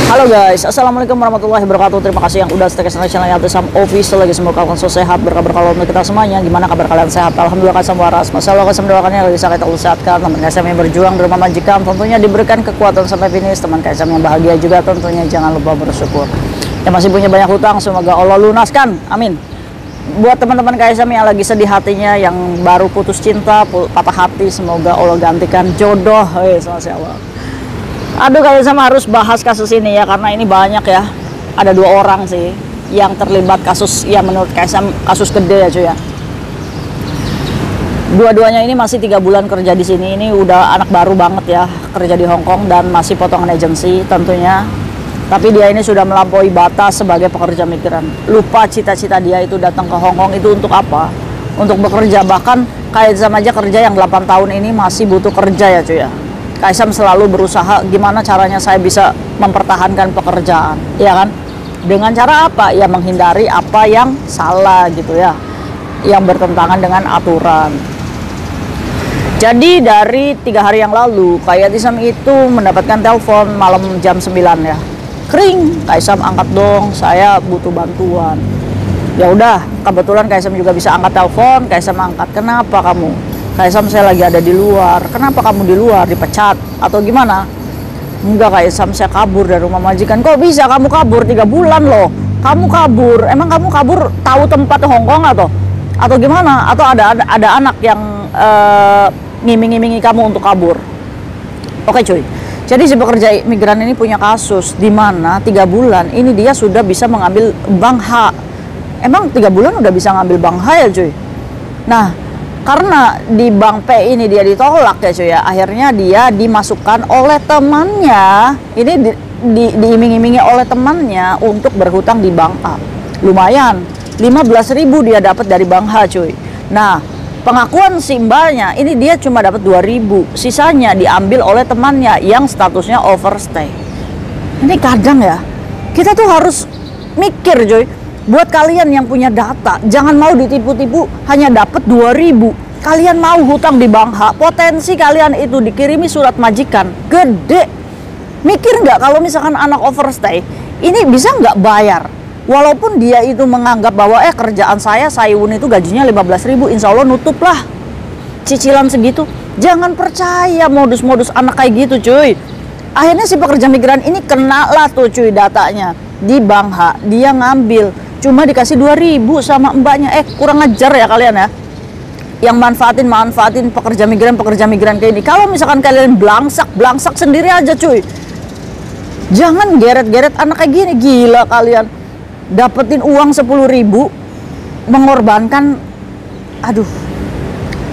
Halo guys, assalamualaikum warahmatullahi wabarakatuh. Terima kasih yang udah stay ke channel Sam Official lagi. Semoga kalian selalu sehat, berkabar kalau untuk kita semuanya. Gimana kabar kalian? Sehat? Alhamdulillah kalian semua waras. Masalah kalian mendoakannya lagi sakit Allah sehatkan. Teman KSM yang berjuang di rumah majikan tentunya diberikan kekuatan sampai finish. Teman KSM yang bahagia juga tentunya jangan lupa bersyukur. Yang masih punya banyak hutang semoga Allah lunaskan. Amin. Buat teman-teman KSM yang lagi sedih hatinya, yang baru putus cinta, patah hati, semoga Allah gantikan jodoh. Masya Allah. Aduh, kalian sama harus bahas kasus ini ya, karena ini banyak ya. Ada 2 orang sih yang terlibat kasus ya, menurut KSM kasus gede ya cuy ya. Dua-duanya ini masih 3 bulan kerja di sini. Ini udah anak baru banget ya, kerja di Hong Kong dan masih potongan agensi tentunya. Tapi dia ini sudah melampaui batas sebagai pekerja migran. Lupa cita-cita dia itu datang ke Hong Kong itu untuk apa? Untuk bekerja. Bahkan kayak sama aja kerja yang 8 tahun ini masih butuh kerja ya cuy ya. KSM selalu berusaha gimana caranya saya bisa mempertahankan pekerjaan, ya kan? Dengan cara apa? Ya menghindari apa yang salah gitu ya, yang bertentangan dengan aturan. Jadi dari 3 hari yang lalu, KSM itu mendapatkan telepon malam jam 9 ya. Kering, KSM angkat dong, saya butuh bantuan. Ya udah, kebetulan KSM juga bisa angkat telepon. KSM angkat, kenapa kamu? KSM saya lagi ada di luar. Kenapa kamu di luar? Dipecat atau gimana? Enggak, KSM saya kabur dari rumah majikan. Kok bisa kamu kabur? 3 bulan loh kamu kabur. Emang kamu kabur tahu tempat Hong Kong atau gimana? Atau ada anak yang ngiming-ngimingi kamu untuk kabur? Oke cuy, jadi si pekerja migran ini punya kasus di mana 3 bulan ini dia sudah bisa mengambil bank H. Emang 3 bulan udah bisa ngambil bank H ya cuy? Nah, karena di bank P ini dia ditolak ya cuy ya, akhirnya dia dimasukkan oleh temannya, ini diiming-imingi oleh temannya untuk berhutang di bank A. Lumayan, 15.000 dia dapat dari bank H cuy. Nah, pengakuan si mbaknya ini dia cuma dapat 2.000, sisanya diambil oleh temannya yang statusnya overstay. Ini kadang ya, kita tuh harus mikir cuy. Buat kalian yang punya data, jangan mau ditipu-tipu hanya dapat 2.000. Kalian mau hutang di bank H, potensi kalian itu dikirimi surat majikan gede. Mikir nggak kalau misalkan anak overstay ini bisa nggak bayar? Walaupun dia itu menganggap bahwa kerjaan saya Sayun itu gajinya 15.000, insya Allah nutup lah cicilan segitu. Jangan percaya modus-modus anak kayak gitu cuy. Akhirnya si pekerja migran ini kena lah tuh cuy datanya di bank H. Dia ngambil cuma dikasih 2.000 sama mbaknya. Kurang ajar ya kalian ya, yang manfaatin pekerja migran kayak ini. Kalau misalkan kalian belangsak sendiri aja cuy, jangan geret-geret anak kayak gini. Gila kalian, dapetin uang 10.000 mengorbankan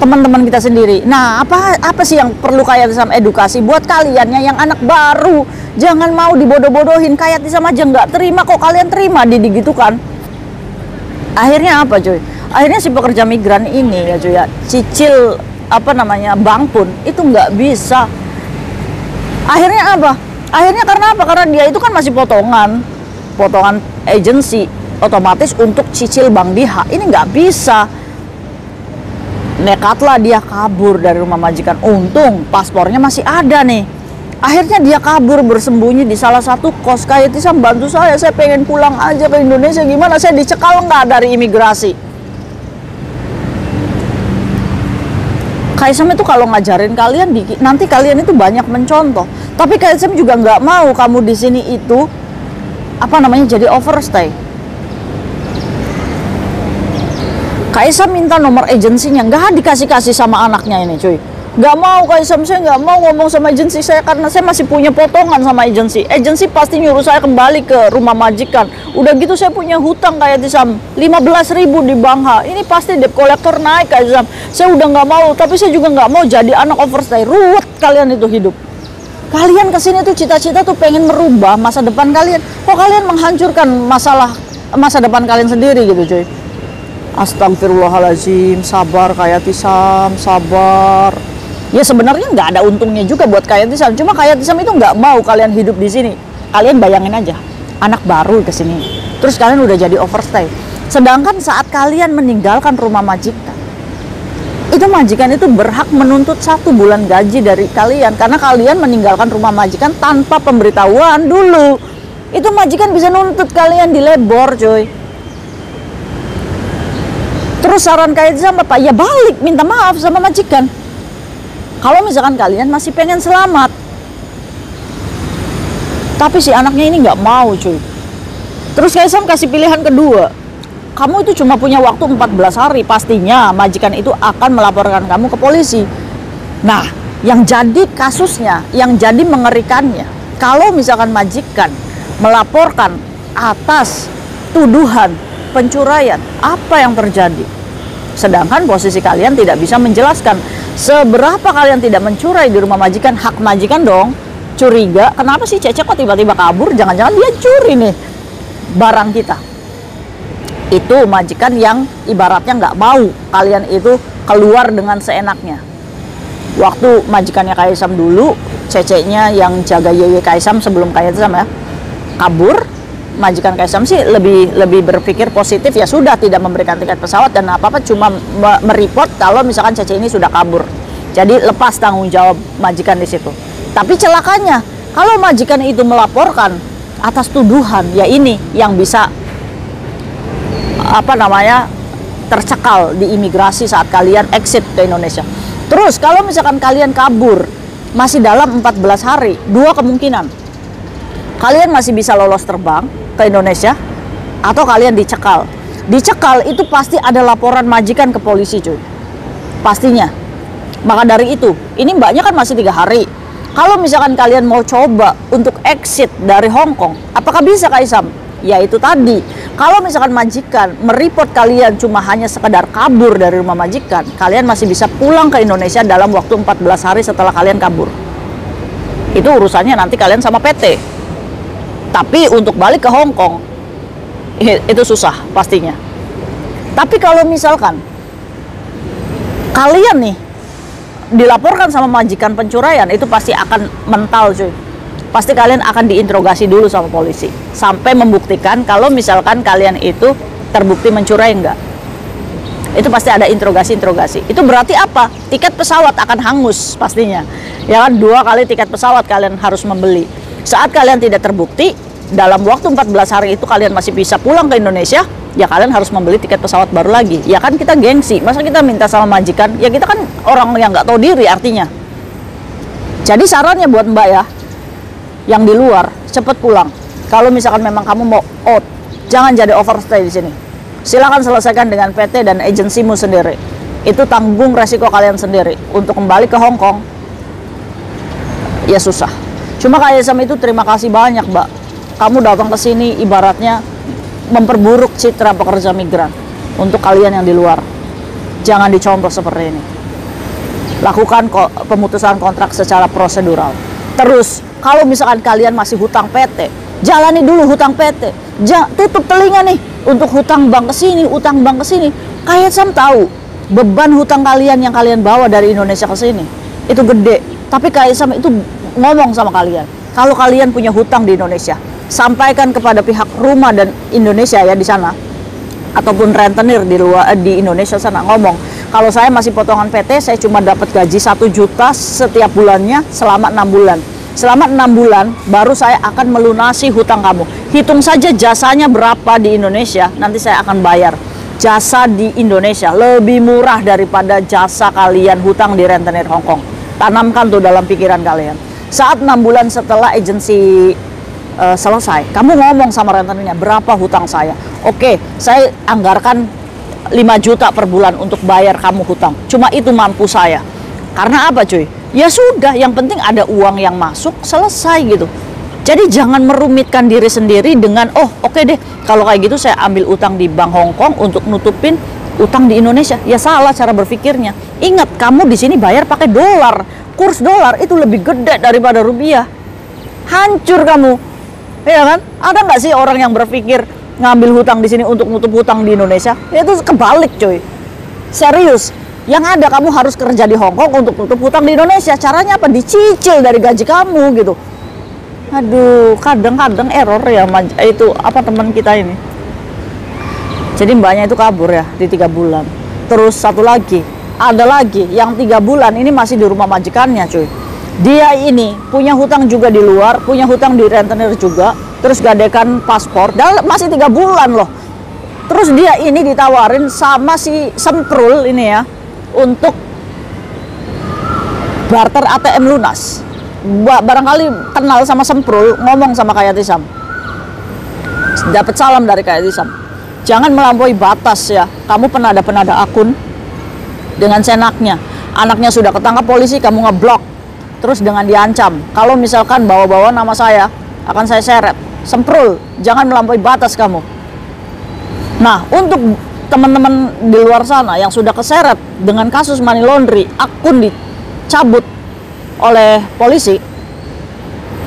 teman-teman kita sendiri. Nah, apa sih yang perlu kayak sama edukasi buat kaliannya yang anak baru? Jangan mau dibodoh-bodohin. Kayak sama aja nggak terima kok, kalian terima gitu kan. Akhirnya apa cuy? Akhirnya si pekerja migran ini ya cuy ya, cicil bank pun itu nggak bisa. Akhirnya apa? Akhirnya karena apa? Karena dia itu kan masih potongan agensi, otomatis untuk cicil bank di H ini nggak bisa. Nekatlah dia kabur dari rumah majikan. Untung paspornya masih ada nih. Akhirnya dia kabur bersembunyi di salah satu kos. Kayak Tisam, bantu saya pengen pulang aja ke Indonesia. Gimana, saya dicekal nggak dari imigrasi? KSM itu kalau ngajarin kalian nanti kalian itu banyak mencontoh. Tapi KSM juga nggak mau kamu di sini itu jadi overstay. KSM minta nomor agensinya, nggak dikasih sama anaknya ini cuy. Nggak mau KSM, saya nggak mau ngomong sama agensi saya karena saya masih punya potongan sama agensi. Agensi pasti nyuruh saya kembali ke rumah majikan. Udah gitu saya punya hutang kayak Tisam 15.000 di bank H. Ini pasti debt collector naik kayak Tisam. Saya udah nggak mau, tapi saya juga nggak mau jadi anak overstay. Ruwet kalian itu hidup. Kalian kesini tuh cita-cita tuh pengen merubah masa depan kalian. Kok kalian menghancurkan masa depan kalian sendiri gitu cuy. Astagfirullahaladzim, sabar kayak Tisam, sabar. Ya sebenarnya nggak ada untungnya juga buat Kayak Tisam. Cuma Kayak Tisam itu nggak mau kalian hidup di sini. Kalian bayangin aja, anak baru ke sini, terus kalian udah jadi overstay. Sedangkan saat kalian meninggalkan rumah majikan, itu majikan itu berhak menuntut 1 bulan gaji dari kalian karena kalian meninggalkan rumah majikan tanpa pemberitahuan dulu. Itu majikan bisa nuntut kalian di lebor, coy. Terus saran kayak sama Pak, ya balik minta maaf sama majikan. Kalau misalkan kalian masih pengen selamat. Tapi si anaknya ini nggak mau, cuy. Terus Kaisam kasih pilihan kedua. Kamu itu cuma punya waktu 14 hari. Pastinya majikan itu akan melaporkan kamu ke polisi. Nah, yang jadi kasusnya, yang jadi mengerikannya, kalau misalkan majikan melaporkan atas tuduhan pencurian, apa yang terjadi? Sedangkan posisi kalian tidak bisa menjelaskan seberapa kalian tidak mencuri di rumah majikan. Hak majikan dong curiga, kenapa sih Cece kok tiba-tiba kabur? Jangan-jangan dia curi nih barang kita. Itu majikan yang ibaratnya nggak mau kalian itu keluar dengan seenaknya. Waktu majikannya Kaisam dulu, Cecenya yang jaga Yeye Kaisam sebelum Kaisam ya kabur, majikan Kaisam sih lebih berpikir positif, ya sudah tidak memberikan tiket pesawat dan apa-apa, cuma mereport kalau misalkan Cece ini sudah kabur. Jadi lepas tanggung jawab majikan di situ. Tapi celakanya, kalau majikan itu melaporkan atas tuduhan, ya ini yang bisa tercekal di imigrasi saat kalian exit ke Indonesia. Terus kalau misalkan kalian kabur masih dalam 14 hari, dua kemungkinan. Kalian masih bisa lolos terbang ke Indonesia atau kalian dicekal. Dicekal itu pasti ada laporan majikan ke polisi, cuy. Pastinya. Maka dari itu, ini mbaknya kan masih 3 hari. Kalau misalkan kalian mau coba untuk exit dari Hong Kong, apakah bisa Kaisam? Ya itu tadi, kalau misalkan majikan mereport kalian cuma hanya sekedar kabur dari rumah majikan, kalian masih bisa pulang ke Indonesia dalam waktu 14 hari setelah kalian kabur. Itu urusannya nanti kalian sama PT. Tapi untuk balik ke Hong Kong, itu susah pastinya. Tapi kalau misalkan kalian nih dilaporkan sama majikan pencurian, itu pasti akan mental, cuy. Pasti kalian akan diinterogasi dulu sama polisi sampai membuktikan kalau misalkan kalian itu terbukti mencuri enggak. Itu pasti ada interogasi. Itu berarti apa? Tiket pesawat akan hangus pastinya. Ya kan, 2 kali tiket pesawat kalian harus membeli. Saat kalian tidak terbukti, dalam waktu 14 hari itu kalian masih bisa pulang ke Indonesia, ya kalian harus membeli tiket pesawat baru lagi. Ya kan kita gengsi, masa kita minta sama majikan? Ya kita kan orang yang nggak tahu diri artinya. Jadi sarannya buat mbak ya, yang di luar, cepet pulang. Kalau misalkan memang kamu mau out, jangan jadi overstay di sini. Silakan selesaikan dengan PT dan agensimu sendiri. Itu tanggung resiko kalian sendiri. Untuk kembali ke Hong Kong, ya susah. Cuma Kaisam itu terima kasih banyak, mbak. Kamu datang ke sini ibaratnya memperburuk citra pekerja migran untuk kalian yang di luar. Jangan dicontoh seperti ini. Lakukan pemutusan kontrak secara prosedural. Terus, kalau misalkan kalian masih hutang PT, jalani dulu hutang PT. Tutup telinga nih untuk hutang bank ke sini, utang bank ke sini. Kaisam tahu beban hutang kalian yang kalian bawa dari Indonesia ke sini itu gede. Tapi Kaisam itu ngomong sama kalian, kalau kalian punya hutang di Indonesia, sampaikan kepada pihak rumah dan Indonesia ya di sana, ataupun rentenir di Indonesia sana, ngomong, kalau saya masih potongan PT, saya cuma dapat gaji 1 juta setiap bulannya selama 6 bulan. Selama 6 bulan baru saya akan melunasi hutang kamu. Hitung saja jasanya berapa di Indonesia, nanti saya akan bayar. Jasa di Indonesia lebih murah daripada jasa kalian hutang di rentenir Hong Kong. Tanamkan tuh dalam pikiran kalian. Saat 6 bulan setelah agensi selesai, kamu ngomong sama rentenirnya, berapa hutang saya? Oke, saya anggarkan 5 juta per bulan untuk bayar kamu hutang. Cuma itu mampu saya. Karena apa, cuy? Ya sudah, yang penting ada uang yang masuk, selesai gitu. Jadi jangan merumitkan diri sendiri dengan, oh oke deh, kalau kayak gitu saya ambil utang di Bank Hong Kong untuk nutupin utang di Indonesia. Ya salah cara berpikirnya. Ingat, kamu di sini bayar pakai dolar. Kurs dolar itu lebih gede daripada rupiah. Hancur kamu. Ya kan? Ada nggak sih orang yang berpikir ngambil hutang di sini untuk nutup hutang di Indonesia? Ya itu kebalik, coy. Serius. Yang ada kamu harus kerja di Hong Kong untuk tutup hutang di Indonesia. Caranya apa? Dicicil dari gaji kamu gitu. Aduh, kadang-kadang error ya itu apa teman kita ini. Jadi mbaknya itu kabur ya di 3 bulan. Terus satu lagi, ada lagi yang 3 bulan ini masih di rumah majikannya, cuy. Dia ini punya hutang juga di luar, punya hutang di rentenir juga. terus gadekan paspor, masih 3 bulan loh. Terus dia ini ditawarin sama si Semprul ini ya, untuk barter ATM lunas. Barangkali kenal sama Semprul, ngomong sama Khairil, dapat salam dari Khairil. Jangan melampaui batas ya, kamu penada-penada akun dengan senaknya. Anaknya sudah ketangkap polisi, kamu ngeblok, terus dengan diancam, kalau misalkan bawa-bawa nama saya, akan saya seret. Semprul, jangan melampaui batas kamu. Nah, untuk teman-teman di luar sana yang sudah keseret dengan kasus money laundry, akun dicabut oleh polisi,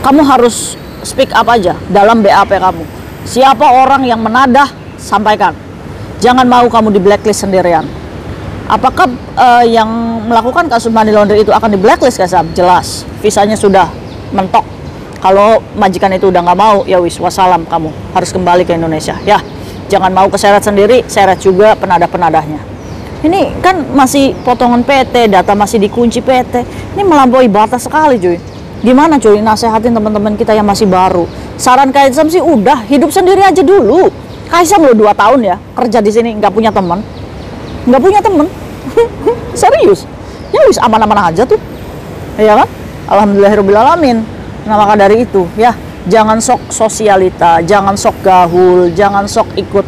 kamu harus speak up aja dalam BAP kamu. Siapa orang yang menadah, sampaikan. Jangan mau kamu di blacklist sendirian. Apakah yang melakukan kasus money laundry itu akan di blacklist, Kaisam? Jelas, visanya sudah mentok. Kalau majikan itu udah nggak mau, ya wis, wassalam, kamu harus kembali ke Indonesia. Ya, jangan mau keseret sendiri, seret juga penadah-penadahnya. Ini kan masih potongan PT, data masih dikunci PT. Ini melampaui batas sekali, cuy. Gimana, cuy? Nasehatin teman-teman kita yang masih baru. Saran Kaisam sih udah, hidup sendiri aja dulu. Kaisam lo 2 tahun ya, kerja di sini nggak punya teman. Nggak punya temen. Serius. Ya wis, aman-aman aja tuh. Ya kan? Alhamdulillahirrahmanirrahim. Nah, maka dari itu, ya, jangan sok sosialita, jangan sok gaul, jangan sok ikut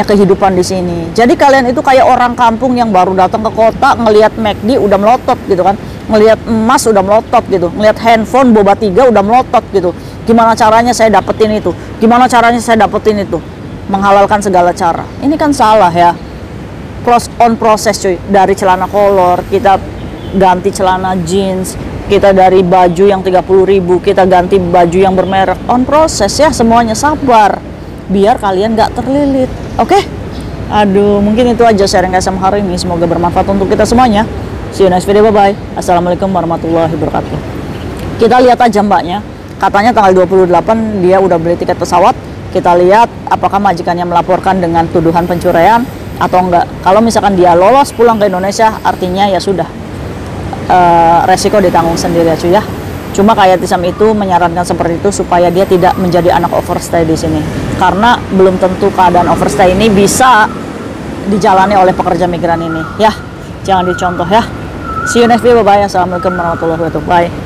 kehidupan di sini. Jadi kalian itu kayak orang kampung yang baru datang ke kota, ngelihat McD udah melotot gitu kan, ngelihat emas udah melotot gitu, ngelihat handphone boba 3 udah melotot gitu. Gimana caranya saya dapetin itu? Gimana caranya saya dapetin itu? Menghalalkan segala cara. Ini kan salah ya. On proses, cuy. Dari celana kolor kita ganti celana jeans, kita dari baju yang 30.000 kita ganti baju yang bermerek. On proses ya, semuanya sabar biar kalian nggak terlilit. Oke? Aduh, mungkin itu aja sharing Kaisam hari ini, semoga bermanfaat untuk kita semuanya. See you next video, bye bye. Assalamualaikum warahmatullahi wabarakatuh. Kita lihat aja mbaknya, katanya tanggal 28 dia udah beli tiket pesawat. Kita lihat apakah majikannya melaporkan dengan tuduhan pencurian atau enggak. Kalau misalkan dia lolos pulang ke Indonesia, artinya ya sudah, resiko ditanggung sendiri ya, cuy ya. Cuma kayak Tisam itu menyarankan seperti itu supaya dia tidak menjadi anak overstay di sini, karena belum tentu keadaan overstay ini bisa dijalani oleh pekerja migran ini ya. Jangan dicontoh ya. See you next video, bye bye. Assalamualaikum warahmatullahi wabarakatuh. Bye.